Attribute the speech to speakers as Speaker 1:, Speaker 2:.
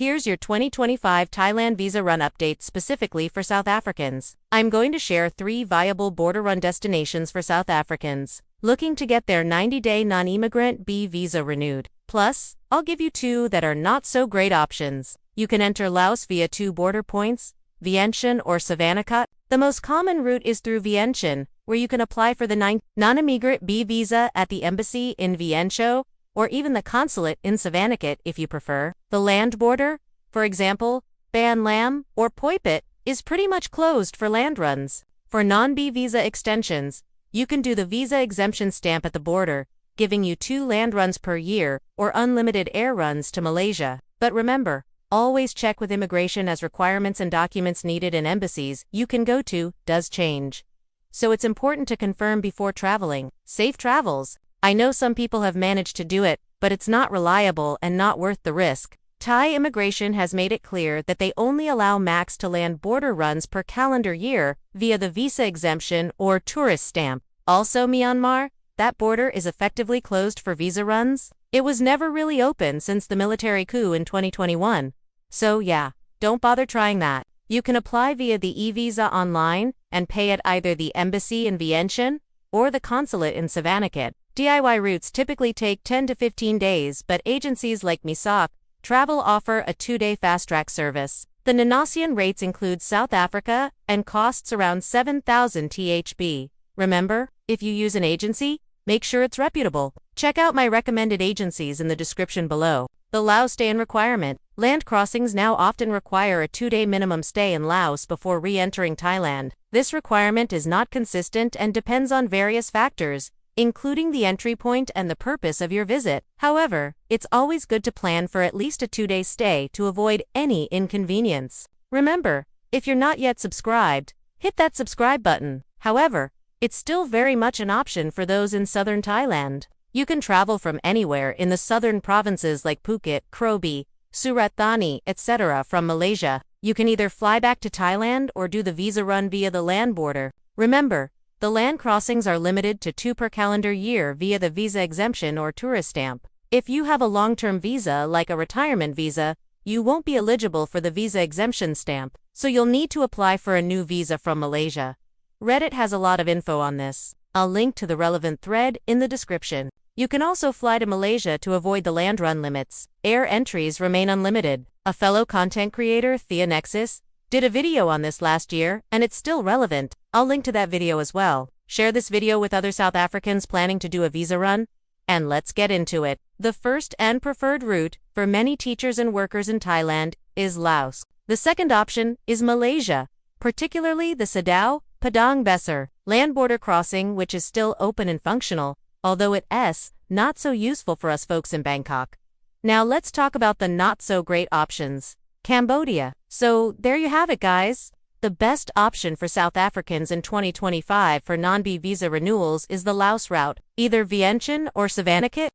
Speaker 1: Here's your 2025 Thailand visa run update specifically for South Africans. I'm going to share 3 viable border run destinations for South Africans looking to get their 90-day Non Immigrant B visa renewed. Plus, I'll give you 2 that are not so great options. You can enter Laos via 2 border points, Vientiane or Savannakhet. The most common route is through Vientiane, where you can apply for the Non Immigrant B visa at the embassy in Vientiane, or even the Consulate in Savannakhet if you prefer. The land border, for example, Ban Lam or Poipet, is pretty much closed for land runs. For non-B visa extensions, you can do the visa exemption stamp at the border, giving you 2 land runs per year or unlimited air runs to Malaysia. But remember, always check with immigration as requirements and documents needed in embassies you can go to does change. So it's important to confirm before traveling. Safe travels. I know some people have managed to do it, but it's not reliable and not worth the risk. Thai immigration has made it clear that they only allow max to land border runs per calendar year via the visa exemption or tourist stamp. Also Myanmar, that border is effectively closed for visa runs. It was never really open since the military coup in 2021. So yeah, don't bother trying that. You can apply via the e-visa online and pay at either the embassy in Vientiane or the consulate in Savannakhet. DIY routes typically take 10 to 15 days, but agencies like Meesuk Travel offer a 2-day fast-track service. The non-ASEAN rates include South Africa and costs around 7,000 THB. Remember, if you use an agency, make sure it's reputable. Check out my recommended agencies in the description below. The Laos stay-in requirement. Land crossings now often require a 2-day minimum stay in Laos before re-entering Thailand. This requirement is not consistent and depends on various factors, including the entry point and the purpose of your visit. However, it's always good to plan for at least a 2-day stay to avoid any inconvenience. Remember, if you're not yet subscribed, hit that subscribe button. However, it's still very much an option for those in Southern Thailand. You can travel from anywhere in the southern provinces like Phuket, Krabi, Surat Thani, etc. from Malaysia. You can either fly back to Thailand or do the visa run via the land border. Remember, the land crossings are limited to 2 per calendar year via the visa exemption or tourist stamp. If you have a long-term visa like a retirement visa, you won't be eligible for the visa exemption stamp, so you'll need to apply for a new visa from Malaysia. Reddit has a lot of info on this. I'll link to the relevant thread in the description. You can also fly to Malaysia to avoid the land run limits. Air entries remain unlimited. A fellow content creator, Thea Nexus, did a video on this last year, and it's still relevant. I'll link to that video as well. Share this video with other South Africans planning to do a visa run, and let's get into it. The first and preferred route for many teachers and workers in Thailand is Laos. The second option is Malaysia, particularly the Sadao, Padang Besar land border crossing, which is still open and functional, although it's not so useful for us folks in Bangkok. Now let's talk about the not so great options. Cambodia. So there you have it, guys. The best option for South Africans in 2025 for non-B visa renewals is the Laos route, either Vientiane or Savannakhet.